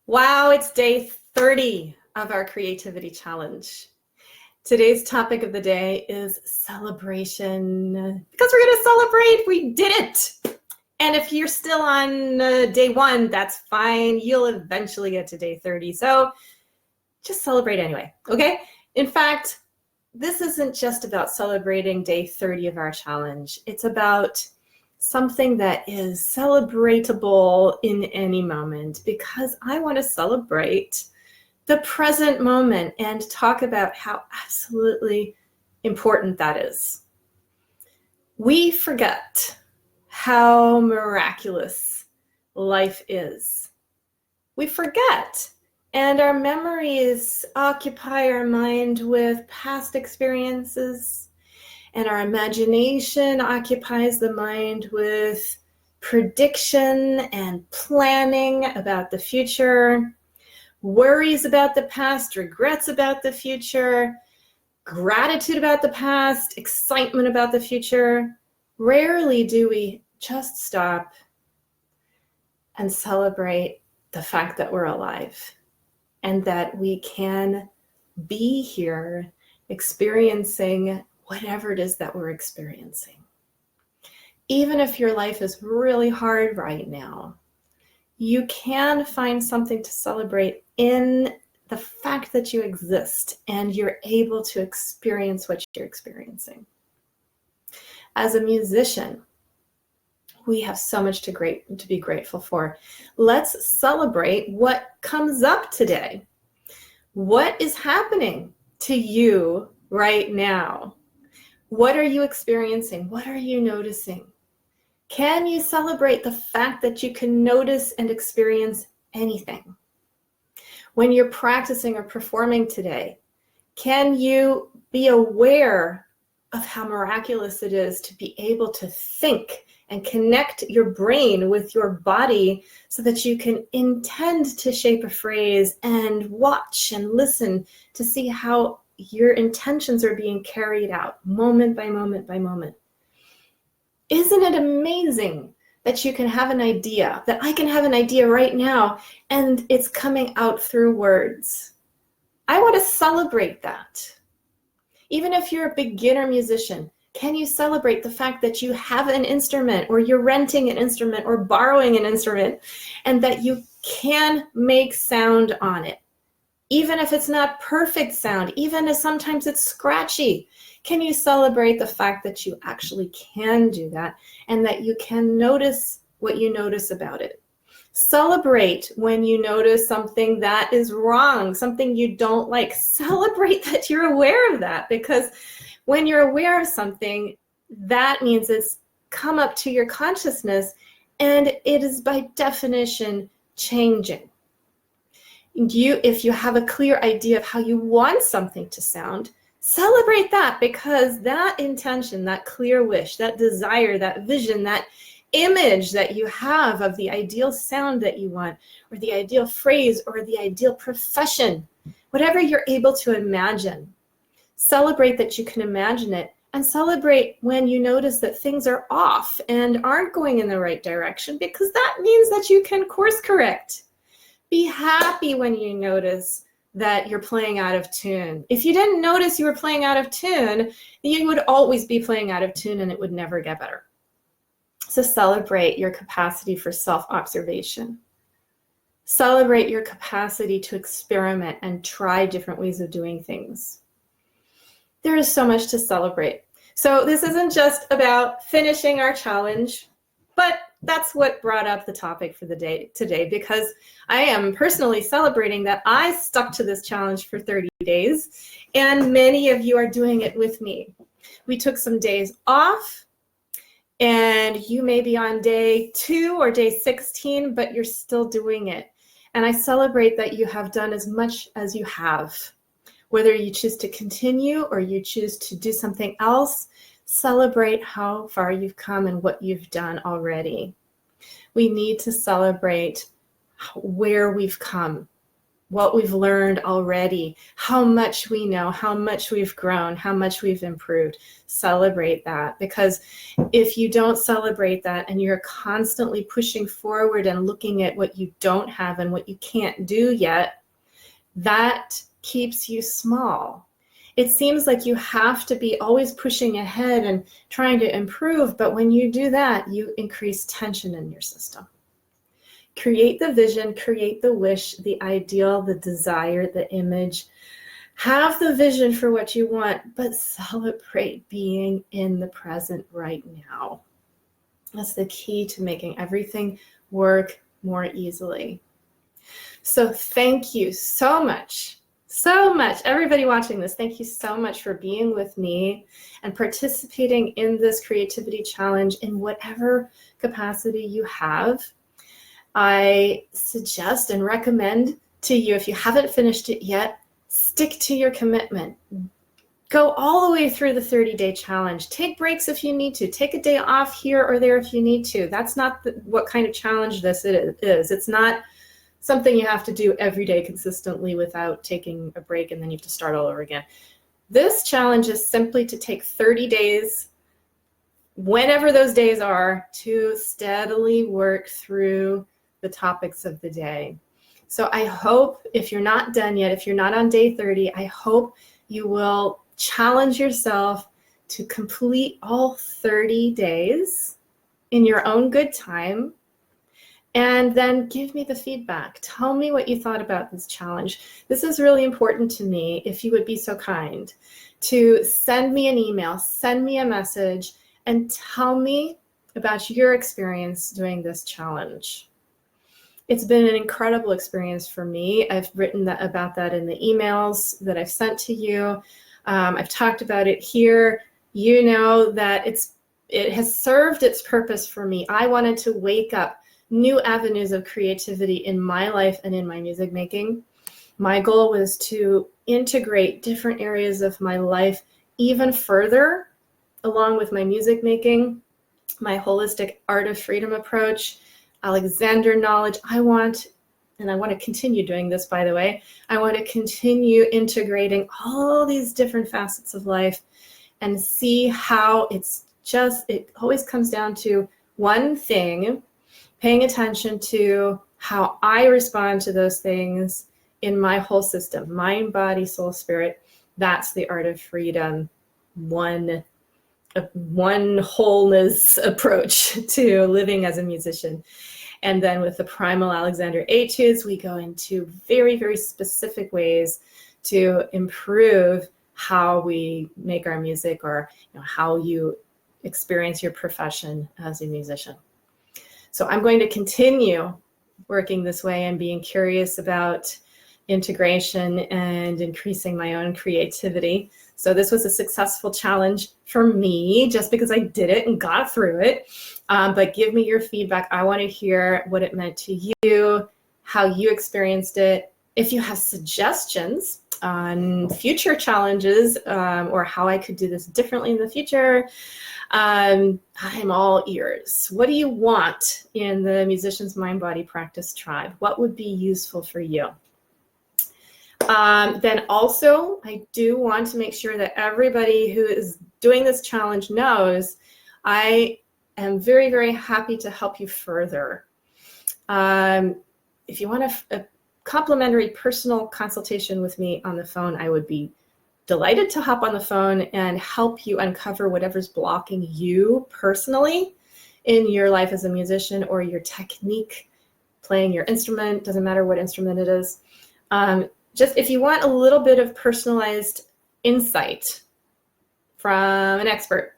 Wow, it's day 30 of our creativity challenge. Today's topic of the day is celebration, because we're going to celebrate. We did it. And if you're still on day one, that's fine. You'll eventually get to day 30. So just celebrate anyway, okay? In fact, this isn't just about celebrating day 30 of our challenge. It's about something that is celebratable in any moment, because I want to celebrate the present moment and talk about how absolutely important that is. We forget how miraculous life is. We forget, and our memories occupy our mind with past experiences, and our imagination occupies the mind with prediction and planning about the future, worries about the past, regrets about the future, gratitude about the past, excitement about the future. Rarely do we just stop and celebrate the fact that we're alive and that we can be here experiencing whatever it is that we're experiencing. Even if your life is really hard right now, you can find something to celebrate in the fact that you exist and you're able to experience what you're experiencing. As a musician, we have so much to be grateful for. Let's celebrate what comes up today. What is happening to you right now? What are you experiencing? What are you noticing? Can you celebrate the fact that you can notice and experience anything? When you're practicing or performing today, can you be aware of how miraculous it is to be able to think and connect your brain with your body so that you can intend to shape a phrase and watch and listen to see how your intentions are being carried out moment by moment by moment? Isn't it amazing that you can have an idea, that I can have an idea right now, and it's coming out through words? I want to celebrate that. Even if you're a beginner musician, can you celebrate the fact that you have an instrument, or you're renting an instrument or borrowing an instrument, and that you can make sound on it? Even if it's not perfect sound, even if sometimes it's scratchy, can you celebrate the fact that you actually can do that and that you can notice what you notice about it? Celebrate when you notice something that is wrong, something you don't like. Celebrate that you're aware of that, because when you're aware of something, that means it's come up to your consciousness and it is by definition changing. If you have a clear idea of how you want something to sound, celebrate that, because that intention, that clear wish, that desire, that vision, that image that you have of the ideal sound that you want, or the ideal phrase, or the ideal profession, whatever you're able to imagine, celebrate that you can imagine it, and celebrate when you notice that things are off and aren't going in the right direction, because that means that you can course correct. Be happy when you notice that you're playing out of tune. If you didn't notice you were playing out of tune, you would always be playing out of tune and it would never get better. So celebrate your capacity for self-observation. Celebrate your capacity to experiment and try different ways of doing things. There is so much to celebrate. So this isn't just about finishing our challenge, but that's what brought up the topic for the day today, because I am personally celebrating that I stuck to this challenge for 30 days, and many of you are doing it with me. We took some days off, and you may be on day 2 or day 16, but you're still doing it. And I celebrate that you have done as much as you have. Whether you choose to continue or you choose to do something else, celebrate how far you've come and what you've done already. We need to celebrate where we've come. what we've learned already, how much we know, how much we've grown, how much we've improved. Celebrate that, because if you don't celebrate that and you're constantly pushing forward and looking at what you don't have and what you can't do yet, that keeps you small. It seems like you have to be always pushing ahead and trying to improve, but when you do that, you increase tension in your system. Create the vision, create the wish, the ideal, the desire, the image. Have the vision for what you want, but celebrate being in the present right now. That's the key to making everything work more easily. So thank you so much, everybody watching this. Thank you so much for being with me and participating in this creativity challenge in whatever capacity you have. I suggest and recommend to you, if you haven't finished it yet, stick to your commitment. Go all the way through the 30-day challenge. Take breaks if you need to. Take a day off here or there if you need to. That's not what kind of challenge this is. It's not something you have to do every day consistently without taking a break and then you have to start all over again. This challenge is simply to take 30 days, whenever those days are, to steadily work through the topics of the day. So I hope, if you're not done yet, if you're not on day 30, I hope you will challenge yourself to complete all 30 days in your own good time, and then give me the feedback. Tell me what you thought about this challenge. This is really important to me, if you would be so kind to send me an email, send me a message, and tell me about your experience doing this challenge. It's been an incredible experience for me. I've written about that in the emails that I've sent to you. I've talked about it here. You know that it has served its purpose for me. I wanted to wake up new avenues of creativity in my life and in my music making. My goal was to integrate different areas of my life even further, along with my music making, my holistic art of freedom approach, Alexander knowledge. I want to continue doing this, by the way. I want to continue integrating all these different facets of life and see how it always comes down to one thing, paying attention to how I respond to those things in my whole system, mind, body, soul, spirit. That's the art of freedom, one wholeness approach to living as a musician. And then with the primal Alexander etudes, we go into very, very specific ways to improve how we make our music, or how you experience your profession as a musician. So I'm going to continue working this way and being curious about integration and increasing my own creativity. So this was a successful challenge for me just because I did it and got through it. But give me your feedback. I want to hear what it meant to you, how you experienced it. If you have suggestions on future challenges or how I could do this differently in the future, I'm all ears. What do you want in the Musician's Mind Body Practice Tribe? What would be useful for you? Then also, I do want to make sure that everybody who is doing this challenge knows I am very, very happy to help you further. If you want a complimentary personal consultation with me on the phone, I would be delighted to hop on the phone and help you uncover whatever's blocking you personally in your life as a musician, or your technique playing your instrument, doesn't matter what instrument it is. Just if you want a little bit of personalized insight from an expert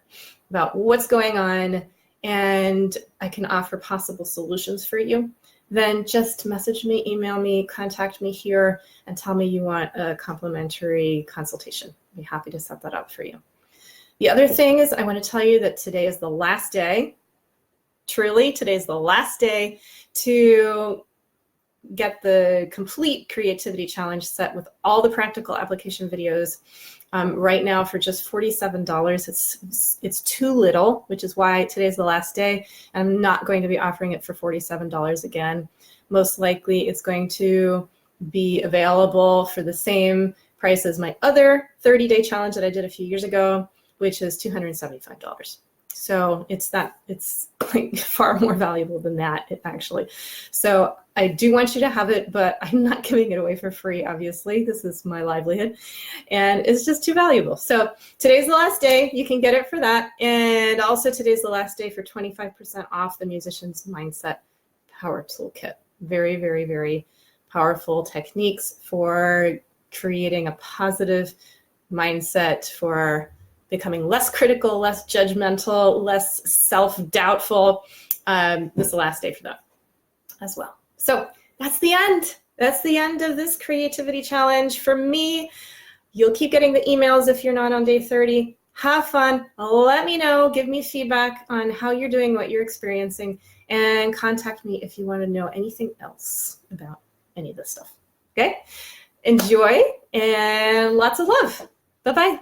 about what's going on, and I can offer possible solutions for you, then just message me, email me, contact me here, and tell me you want a complimentary consultation. I'd be happy to set that up for you. The other thing is, I want to tell you that today is the last day. Truly, today's the last day to get the complete creativity challenge set with all the practical application videos. Right now for just $47. It's too little, which is why today's the last day. I'm not going to be offering it for $47 again. Most likely it's going to be available for the same price as my other 30-day challenge that I did a few years ago, which is $275. So it's like far more valuable than that, actually. So I do want you to have it, but I'm not giving it away for free, obviously. This is my livelihood, and it's just too valuable. So today's the last day. You can get it for that. And also today's the last day for 25% off the Musician's Mindset Power Toolkit. Very, very, very powerful techniques for creating a positive mindset, for becoming less critical, less judgmental, less self-doubtful. This is the last day for that as well. So that's the end. That's the end of this creativity challenge. For me, you'll keep getting the emails if you're not on day 30. Have fun. Let me know. Give me feedback on how you're doing, what you're experiencing, and contact me if you want to know anything else about any of this stuff. Okay? Enjoy and lots of love. Bye-bye.